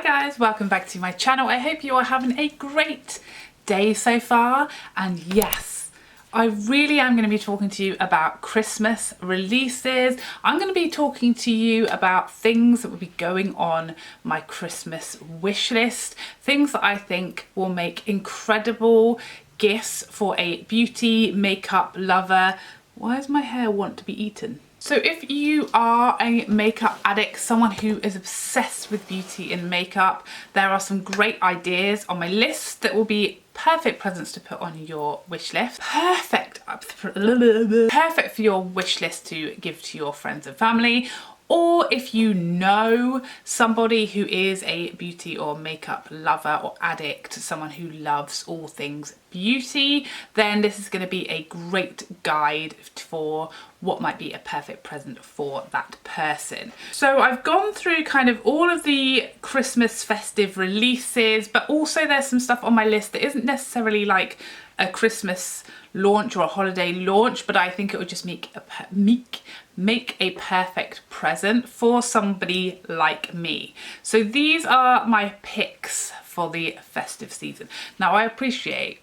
guys, welcome back to my channel. I hope you are having a great day so far, and yes, I really am going to be talking to you about Christmas releases. I'm going to be talking to you about things that will be going on my Christmas wish list, things that I think will make incredible gifts for a beauty makeup lover. Why does my hair want to be eaten? So if you are a makeup addict, someone who is obsessed with beauty and makeup, there are some great ideas on my list that will be perfect presents to put on your wish list. Perfect for your wish list to give to your friends and family. Or if you know somebody who is a beauty or makeup lover or addict, someone who loves all things beauty, then this is going to be a great guide for what might be a perfect present for that person. So I've gone through kind of all of the Christmas festive releases, but also there's some stuff on my list that isn't necessarily like a Christmas launch or a holiday launch, but I think it would just make a perfect present for somebody like me. So these are my picks for the festive season. Now I appreciate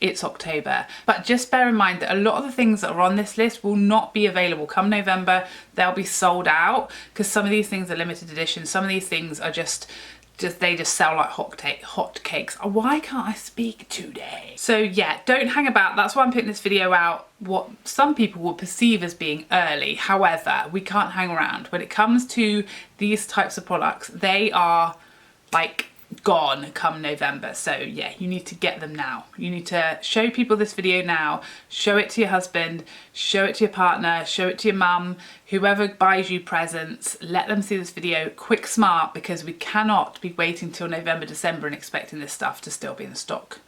it's October, but just bear in mind that a lot of the things that are on this list will not be available come November. They'll be sold out because some of these things are limited edition. Some of these things are just they just sell like hot cakes. Why can't I speak today? So yeah, don't hang about. That's why I'm putting this video out what some people will perceive as being early. However, we can't hang around. When it comes to these types of products, they are like gone come November. So yeah, you need to get them now. You need to show people this video now, show it to your husband, show it to your partner, show it to your mum, whoever buys you presents, let them see this video quick smart, because we cannot be waiting till November, December and expecting this stuff to still be in stock.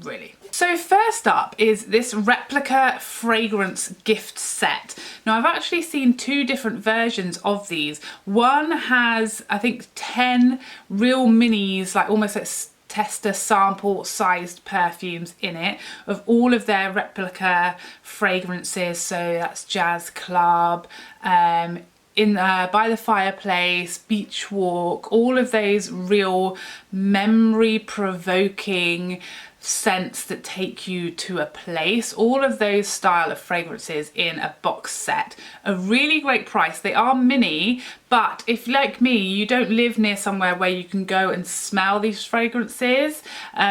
Really. So first up is this Replica fragrance gift set. Now I've actually seen two different versions of these. One has, I think, 10 real minis, like almost like tester sample sized perfumes in it of all of their Replica fragrances. So that's Jazz Club, By the Fireplace, Beach Walk, all of those real memory provoking scents that take you to a place, all of those style of fragrances in a box set. A really great price. They are mini, but if like me you don't live near somewhere where you can go and smell these fragrances,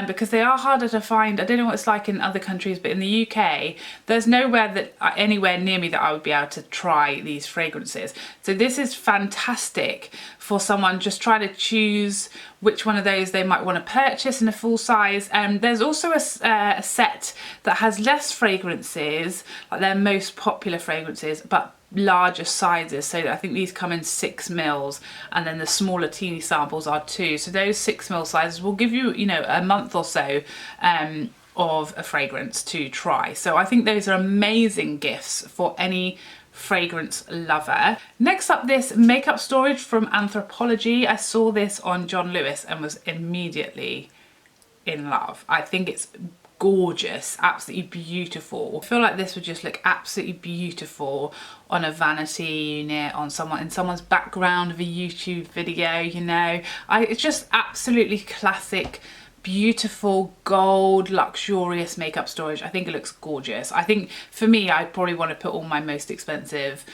because they are harder to find. I don't know what it's like in other countries, but in the UK there's nowhere that anywhere near me that I would be able to try these fragrances. So this is fantastic for someone just trying to choose which one of those they might want to purchase in a full size. There's also a set that has less fragrances, like their most popular fragrances, but larger sizes. So I think these come in 6 mils, and then the smaller teeny samples are 2. So those 6 mil sizes will give you, you know, a month or so of a fragrance to try. So I think those are amazing gifts for any fragrance lover. Next up, this makeup storage from Anthropologie. I saw this on John Lewis and was immediately in love. I think it's gorgeous, absolutely beautiful. I feel like this would just look absolutely beautiful on a vanity unit, on in someone's background of a YouTube video, you know. It's just absolutely classic, beautiful gold luxurious makeup storage. I think it looks gorgeous. I think for me, I'd probably want to put all my most expensive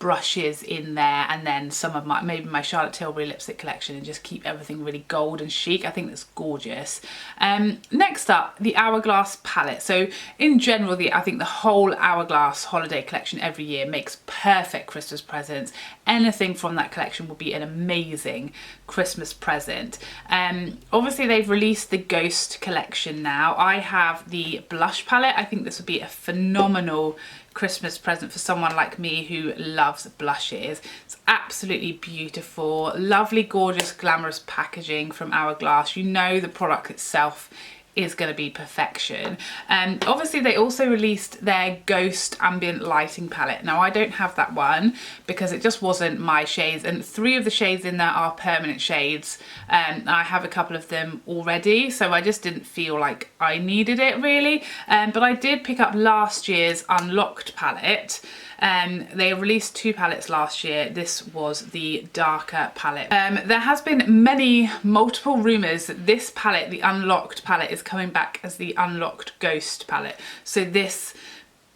brushes in there, and then some of my, maybe my Charlotte Tilbury lipstick collection, and just keep everything really gold and chic. I think that's gorgeous. Next up, the Hourglass palette. So in general, I think the whole Hourglass holiday collection every year makes perfect Christmas presents. Anything from that collection will be an amazing Christmas present. Obviously they've released the Ghost collection now. I have the blush palette. I think this would be a phenomenal Christmas present for someone like me who loves blushes. It's absolutely beautiful, lovely, gorgeous, glamorous packaging from Hourglass. You know the product itself is going to be perfection. Obviously they also released their Ghost Ambient Lighting palette. Now I don't have that one because it just wasn't my shades, and 3 of the shades in there are permanent shades. I have a couple of them already, so I just didn't feel like I needed it really. But I did pick up last year's Unlocked palette. They released 2 palettes last year. This was the darker palette. There has been multiple rumours that this palette, the Unlocked palette, is coming back as the Unlocked Ghost palette. So this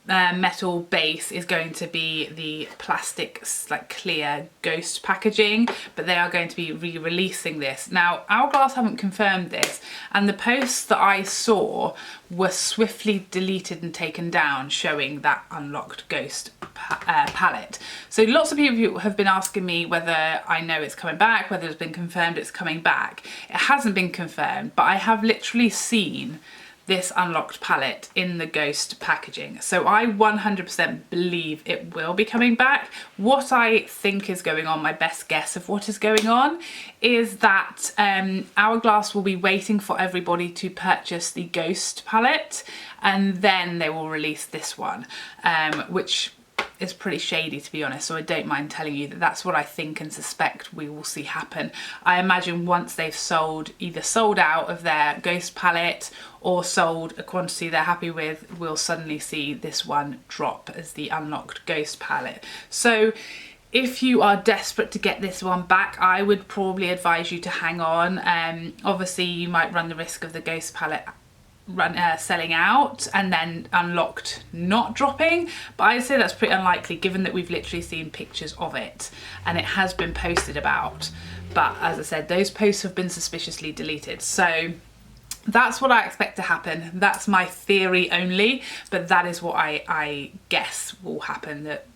metal base is going to be the plastic, like clear ghost packaging, but they are going to be re-releasing this. Now Hourglass haven't confirmed this, and the posts that I saw were swiftly deleted and taken down showing that Unlocked Ghost palette. So lots of people have been asking me whether I know it's coming back, whether it's been confirmed it's coming back. It hasn't been confirmed, but I have literally seen this Unlocked palette in the Ghost packaging. So I 100% believe it will be coming back. What I think is going on, my best guess of what is going on, is that Hourglass will be waiting for everybody to purchase the Ghost palette, and then they will release this one, which is pretty shady, to be honest, so I don't mind telling you that that's what I think and suspect we will see happen. I imagine once they've either sold out of their Ghost palette or sold a quantity they're happy with, we'll suddenly see this one drop as the Unlocked Ghost palette. So if you are desperate to get this one back, I would probably advise you to hang on. Obviously you might run the risk of the Ghost palette selling out and then Unlocked not dropping, but I'd say that's pretty unlikely given that we've literally seen pictures of it and it has been posted about. But as I said, those posts have been suspiciously deleted, so that's what I expect to happen. That's my theory only, but that is what I guess will happen, that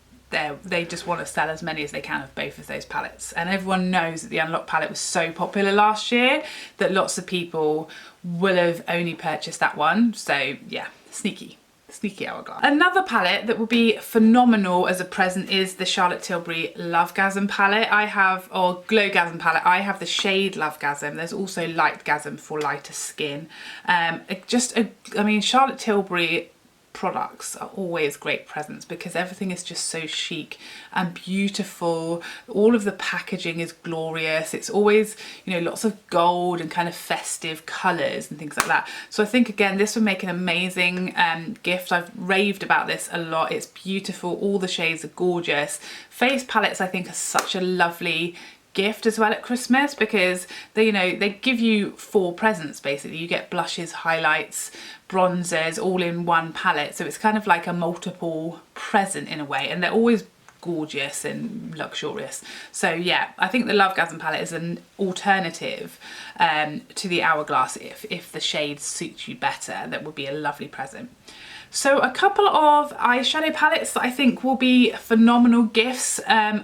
they just want to sell as many as they can of both of those palettes. And everyone knows that the Unlocked palette was so popular last year that lots of people will have only purchased that one. So yeah, sneaky Hourglass. Another palette that will be phenomenal as a present is the Charlotte Tilbury Lovegasm palette. or Glowgasm palette. I have the shade Lovegasm. There's also Lightgasm for lighter skin. I mean, Charlotte Tilbury products are always great presents because everything is just so chic and beautiful. All of the packaging is glorious. It's always, you know, lots of gold and kind of festive colours and things like that. So I think again this would make an amazing gift. I've raved about this a lot. It's beautiful. All the shades are gorgeous. Face palettes I think are such a lovely gift as well at Christmas because they give you 4 presents basically. You get blushes, highlights, bronzers all in one palette, so it's kind of like a multiple present in a way, and they're always gorgeous and luxurious. So yeah, I think the Lovegasm palette is an alternative to the Hourglass if the shades suit you better. That would be a lovely present. So a couple of eyeshadow palettes that I think will be phenomenal gifts.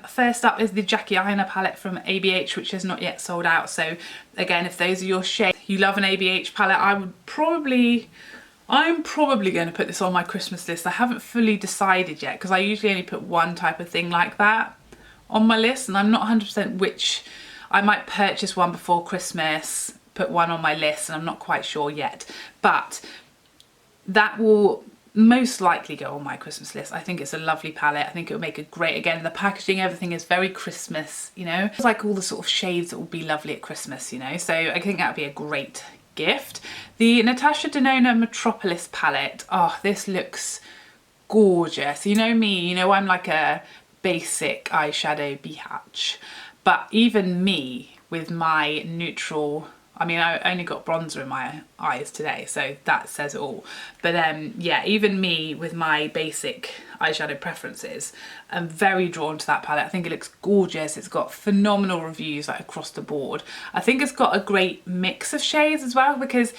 First up is the Jackie Aina palette from ABH, which is not yet sold out. So again, if those are your shades, you love an ABH palette, I'm probably going to put this on my Christmas list. I haven't fully decided yet because I usually only put one type of thing like that on my list, and I'm not 100% which. I might purchase one before Christmas, put one on my list, and I'm not quite sure yet. But that will most likely go on my Christmas list. I think it's a lovely palette. I think it would make a great, again, the packaging, everything is very Christmas, you know. It's like all the sort of shades that will be lovely at Christmas, you know. So I think that would be a great gift. The Natasha Denona Metroplis palette. Oh, this looks gorgeous. You know me, you know I'm like a basic eyeshadow biatch. But even me with my neutral, I mean, I only got bronzer in my eyes today, so that says it all. But yeah, even me with my basic eyeshadow preferences, I'm very drawn to that palette. I think it looks gorgeous. It's got phenomenal reviews like across the board. I think it's got a great mix of shades as well because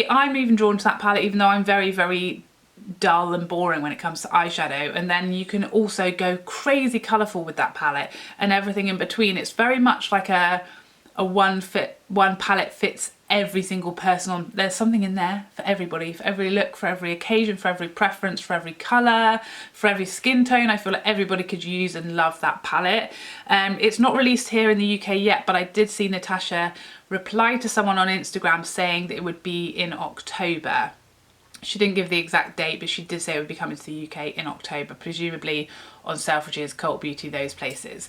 I'm even drawn to that palette even though I'm very, very dull and boring when it comes to eyeshadow, and then you can also go crazy colourful with that palette and everything in between. It's very much like a a one palette fits every single person on. There's something in there for everybody, for every look, for every occasion, for every preference, for every colour, for every skin tone. I feel like everybody could use and love that palette. It's not released here in the UK yet, but I did see Natasha reply to someone on Instagram saying that it would be in October. She didn't give the exact date, but she did say it would be coming to the UK in October, presumably on Selfridges, Cult Beauty, those places.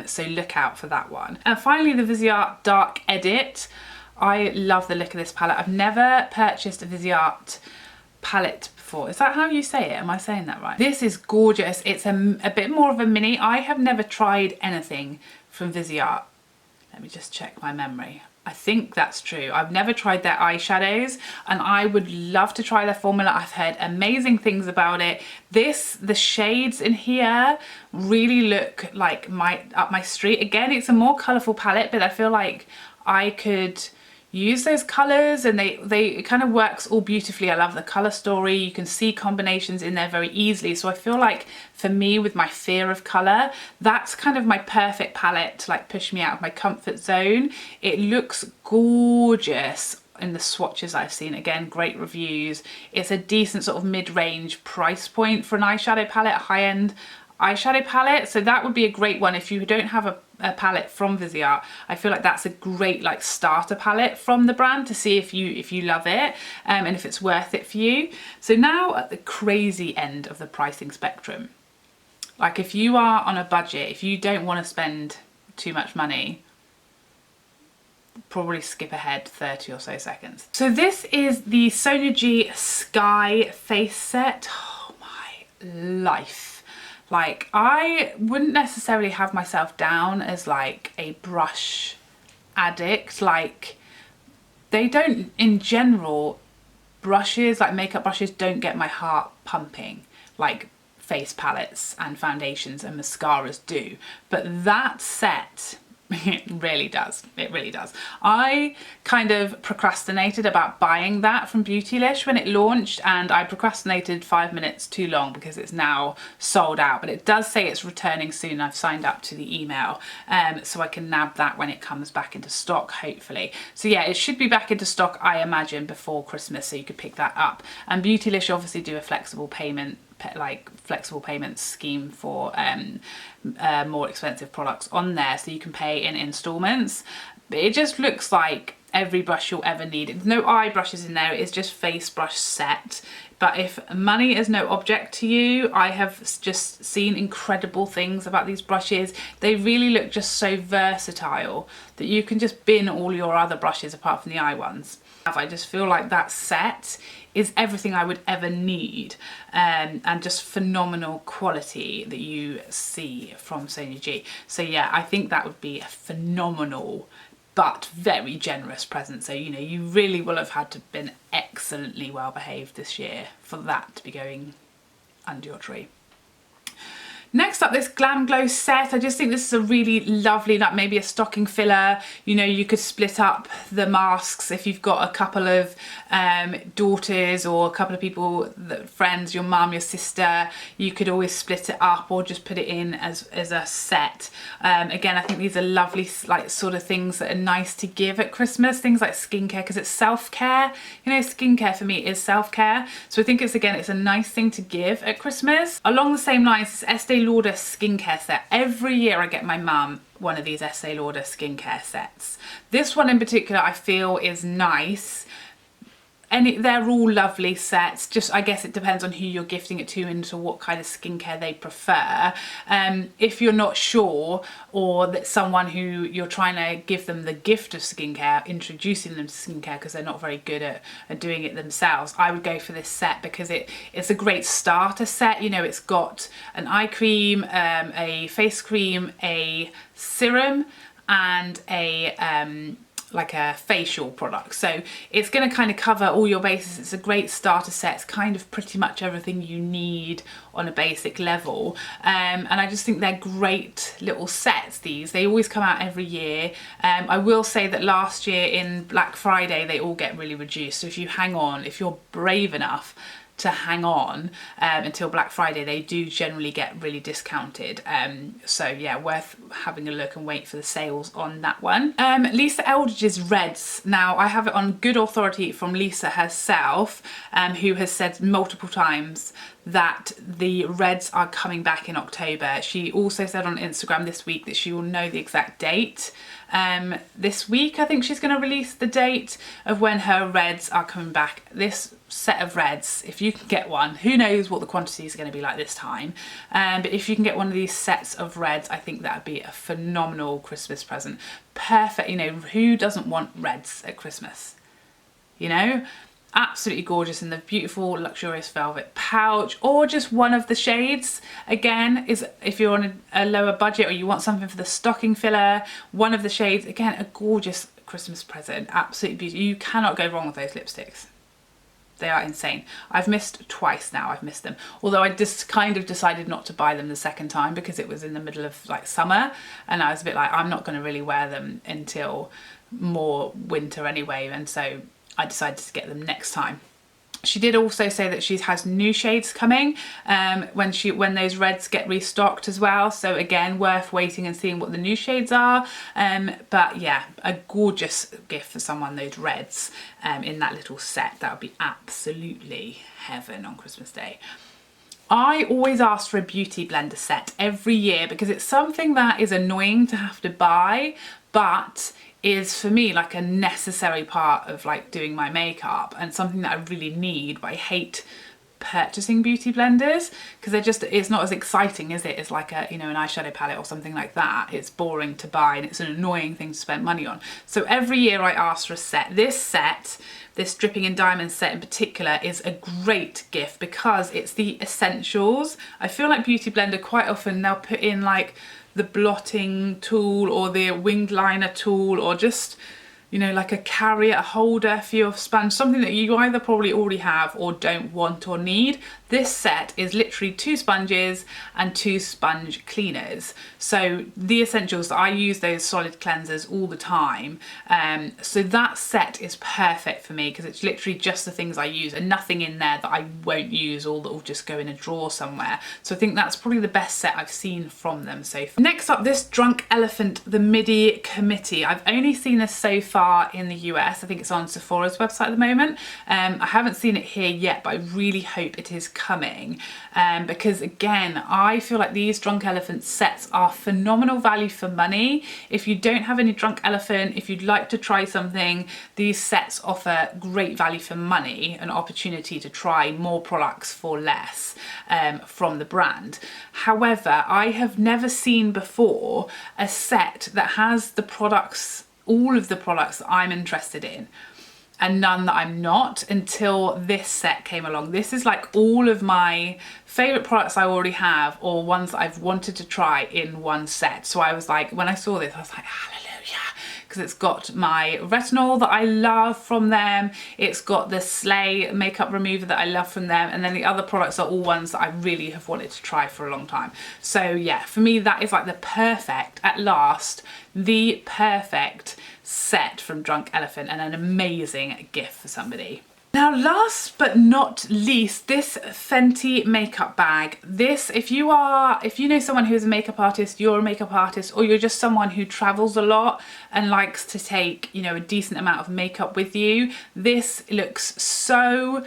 So look out for that one. And finally, the Viseart Dark Edit. I love the look of this palette. I've never purchased a Viseart palette before. Is that how you say it? Am I saying that right? This is gorgeous. It's a bit more of a mini. I have never tried anything from Viseart. Let me just check my memory. I think that's true. I've never tried their eyeshadows and I would love to try their formula. I've heard amazing things about it. The shades in here really look like up my street. Again, it's a more colourful palette, but I feel like I could use those colours, and it kind of works all beautifully. I love the colour story. You can see combinations in there very easily. So I feel like for me, with my fear of colour, that's kind of my perfect palette to like push me out of my comfort zone. It looks gorgeous in the swatches I've seen. Again, great reviews. It's a decent sort of mid-range price point for an eyeshadow palette, high-end eyeshadow palette. So that would be a great one if you don't have a palette from Viseart. I feel like that's a great like starter palette from the brand to see if you love it and if it's worth it for you. So now at the crazy end of the pricing spectrum, like if you are on a budget, if you don't want to spend too much money, probably skip ahead 30 or so seconds. So this is the Sonia G Sky Face set. Oh my life. Like, I wouldn't necessarily have myself down as like a brush addict. Like, they don't, in general, brushes, like makeup brushes, don't get my heart pumping like face palettes and foundations and mascaras do. But that set, it really does. It really does. I kind of procrastinated about buying that from Beautylish when it launched, and I procrastinated 5 minutes too long because it's now sold out. But it does say it's returning soon. I've signed up to the email, so I can nab that when it comes back into stock, hopefully. So yeah, it should be back into stock, I imagine, before Christmas, so you could pick that up. And Beautylish obviously do a flexible payment scheme for more expensive products on there, so you can pay in installments. But it just looks like every brush you'll ever need. There's no eye brushes in there, it's just face brush set. But if money is no object to you, I have just seen incredible things about these brushes. They really look just so versatile that you can just bin all your other brushes apart from the eye ones. I just feel like that set is everything I would ever need, and just phenomenal quality that you see from Sonia G. So yeah, I think that would be a phenomenal but very generous present. So, you know, you really will have had to have been excellently well behaved this year for that to be going under your tree. Next up, this GlamGlow set. I just think this is a really lovely, like maybe a stocking filler. You know, you could split up the masks if you've got a couple of daughters or a couple of people, friends, your mum, your sister. You could always split it up or just put it in as a set. Again, I think these are lovely, like sort of things that are nice to give at Christmas. Things like skincare, because it's self-care. You know, skincare for me is self-care. So I think it's a nice thing to give at Christmas. Along the same lines, this Estee Lauder skincare set. Every year I get my mum one of these Estee Lauder skincare sets. This one in particular I feel is nice. And they're all lovely sets. Just, I guess it depends on who you're gifting it to and to what kind of skincare they prefer. If you're not sure, or that someone who you're trying to give them the gift of skincare, introducing them to skincare because they're not very good at doing it themselves, I would go for this set because it's a great starter set. You know, it's got an eye cream, a face cream, a serum, and a like a facial product. So it's going to kind of cover all your bases. It's a great starter set. It's kind of pretty much everything you need on a basic level. And I just think they're great little sets, these. They always come out every year. I will say that last year in Black Friday, they all get really reduced. So if you hang on, if you're brave enough, to hang on until Black Friday. They do generally get really discounted, so yeah, worth having a look and wait for the sales on that one. Lisa Eldridge's Reds. Now I have it on good authority from Lisa herself, who has said multiple times that the reds are coming back in October. She also said on Instagram this week that she will know the exact date. This week I think she's going to release the date of when her reds are coming back. This set of reds, if you can get one, who knows what the quantity is going to be like this time, but if you can get one of these sets of reds, I think that would be a phenomenal Christmas present. Perfect, you know, who doesn't want reds at Christmas, you know? Absolutely gorgeous in the beautiful luxurious velvet pouch, or just one of the shades. Again, is if you're on a lower budget or you want something for the stocking filler, one of the shades, again, a gorgeous Christmas present. Absolutely beautiful. You cannot go wrong with those lipsticks. They are insane. I've missed twice now, I've missed them. Although I just kind of decided not to buy them the second time because it was in the middle of like summer, and I was a bit like, I'm not going to really wear them until more winter anyway, and so I decided to get them next time. She did also say that she has new shades coming when those reds get restocked as well. So again, worth waiting and seeing what the new shades are. But yeah, a gorgeous gift for someone, those reds in that little set. That would be absolutely heaven on Christmas Day. I always ask for a beauty blender set every year because it's something that is annoying to have to buy, but is for me like a necessary part of like doing my makeup and something that I really need. But I hate purchasing beauty blenders because it's not as exciting, is it? It's like a, you know, an eyeshadow palette or something like that. It's boring to buy and it's an annoying thing to spend money on. So every year I ask for a set. This Dripping in Diamonds set in particular is a great gift because it's the essentials. I feel like beauty blender quite often they'll put in like the blotting tool or the winged liner tool, or just, you know, like a carrier, a holder for your sponge, something that you either probably already have or don't want or need. This set is literally 2 sponges and 2 sponge cleaners. So the essentials, I use those solid cleansers all the time. So that set is perfect for me because it's literally just the things I use and nothing in there that I won't use or that will just go in a drawer somewhere. So I think that's probably the best set I've seen from them so far. Next up, this Drunk Elephant, the Midi Committee. I've only seen this so far in the US. I think it's on Sephora's website at the moment. I haven't seen it here yet, but I really hope it is coming because again, I feel like these Drunk Elephant sets are phenomenal value for money. If you don't have any Drunk Elephant, if you'd like to try something, these sets offer great value for money, an opportunity to try more products for less from the brand. However, I have never seen before a set that has the products, all of the products that I'm interested in and none that I'm not, until this set came along. This is like all of my favourite products I already have or ones that I've wanted to try in one set. So I was like, when I saw this, I was like, hallelujah, because it's got my retinol that I love from them, it's got the Slay makeup remover that I love from them, and then the other products are all ones that I really have wanted to try for a long time. So yeah, for me that is like the perfect, at last, the perfect set from Drunk Elephant and an amazing gift for somebody. Now last but not least, this Fenty makeup bag. This, if you know someone who's a makeup artist, you're a makeup artist, or you're just someone who travels a lot and likes to take, you know, a decent amount of makeup with you, this looks so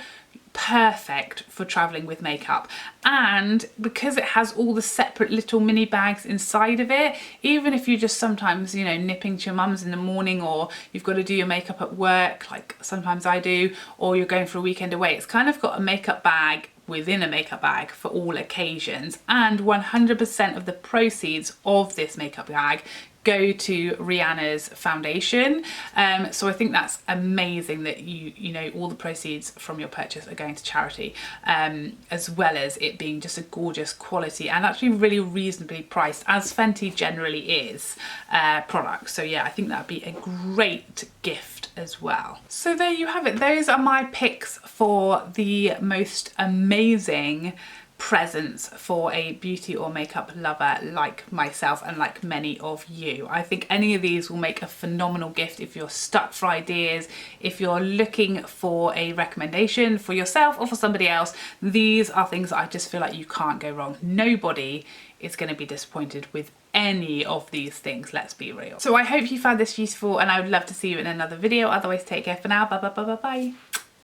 perfect for traveling with makeup. And because it has all the separate little mini bags inside of it, even if you just sometimes, you know, nipping to your mum's in the morning, or you've got to do your makeup at work, like sometimes I do, or you're going for a weekend away, it's kind of got a makeup bag within a makeup bag for all occasions. And 100% of the proceeds of this makeup bag go to Rihanna's foundation. So I think that's amazing that you know all the proceeds from your purchase are going to charity, as well as it being just a gorgeous quality and actually really reasonably priced, as Fenty generally is, product. So yeah, I think that'd be a great gift as well. So there you have it. Those are my picks for the most amazing presents for a beauty or makeup lover like myself and like many of you. I think any of these will make a phenomenal gift if you're stuck for ideas, if you're looking for a recommendation for yourself or for somebody else. These are things that I just feel like you can't go wrong. Nobody is going to be disappointed with any of these things, let's be real. So I hope you found this useful, and I would love to see you in another video. Otherwise, take care for now. Bye bye bye bye bye.